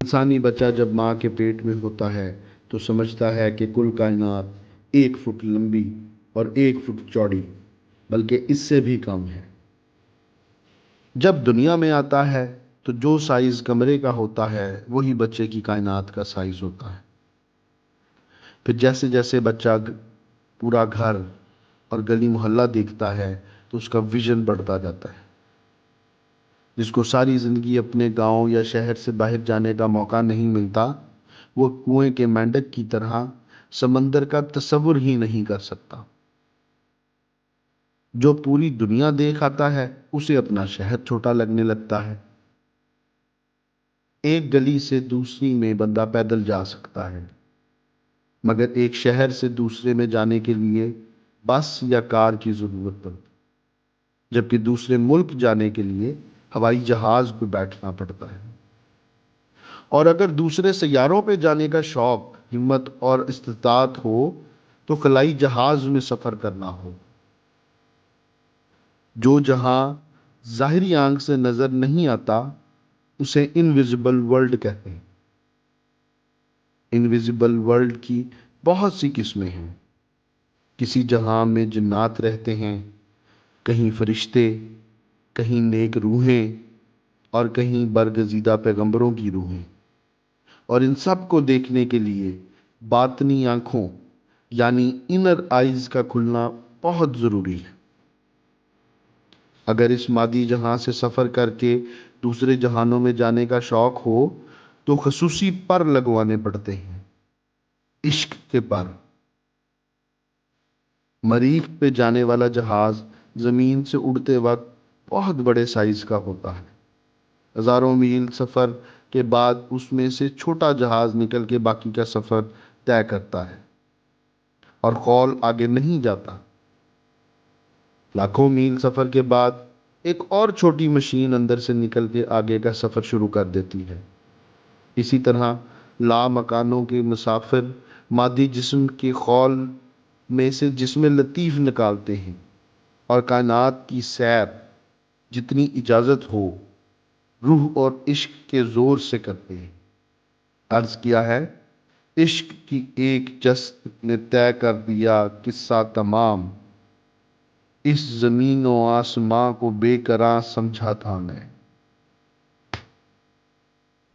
انسانی بچہ جب ماں کے پیٹ میں ہوتا ہے تو سمجھتا ہے کہ کل کائنات 1 فٹ لمبی اور 1 فٹ چوڑی بلکہ اس سے بھی کم ہے۔ جب دنیا میں آتا ہے تو جو سائز کمرے کا ہوتا ہے وہی بچے کی کائنات کا سائز ہوتا ہے۔ پھر جیسے جیسے بچہ پورا گھر اور گلی محلہ دیکھتا ہے تو اس کا ویژن بڑھتا جاتا ہے۔ جس کو ساری زندگی اپنے گاؤں یا شہر سے باہر جانے کا موقع نہیں ملتا، وہ کنویں کے مینڈک کی طرح سمندر کا تصور ہی نہیں کر سکتا۔ جو پوری دنیا دیکھ آتا ہے اسے اپنا شہر چھوٹا لگنے لگتا ہے۔ ایک گلی سے دوسری میں بندہ پیدل جا سکتا ہے، مگر ایک شہر سے دوسرے میں جانے کے لیے بس یا کار کی ضرورت پڑتی، جبکہ دوسرے ملک جانے کے لیے ہوائی جہاز پہ بیٹھنا پڑتا ہے۔ اور اگر دوسرے سیاروں پہ جانے کا شوق، ہمت اور استطاعت ہو تو خلائی جہاز میں سفر کرنا ہو۔ جو جہاں ظاہری آنکھ سے نظر نہیں آتا اسے انویزیبل ورلڈ کہتے ہیں۔ انویزیبل ورلڈ کی بہت سی قسمیں ہیں۔ کسی جہاں میں جنات رہتے ہیں، کہیں فرشتے، کہیں نیک روحیں اور کہیں برگزیدہ پیغمبروں کی روحیں۔ اور ان سب کو دیکھنے کے لیے باطنی آنکھوں یعنی انر آئیز کا کھلنا بہت ضروری ہے۔ اگر اس مادی جہاں سے سفر کر کے دوسرے جہانوں میں جانے کا شوق ہو تو خصوصی پر لگوانے پڑتے ہیں۔ عشق کے پر۔ مریخ پہ جانے والا جہاز زمین سے اڑتے وقت بہت بڑے سائز کا ہوتا ہے۔ ہزاروں میل سفر کے بعد اس میں سے چھوٹا جہاز نکل کے باقی کا سفر طے کرتا ہے اور خول آگے نہیں جاتا۔ لاکھوں میل سفر کے بعد ایک اور چھوٹی مشین اندر سے نکل کے آگے کا سفر شروع کر دیتی ہے۔ اسی طرح لامکانوں کے مسافر مادی جسم کے خول میں سے جسم لطیف نکالتے ہیں اور کائنات کی سیر جتنی اجازت ہو روح اور عشق کے زور سے کرتے ہیں۔ عرض کیا ہے، عشق کی ایک جست نے طے کر دیا قصہ تمام، اس زمین و آسماں کو بے قرار سمجھا تھا میں۔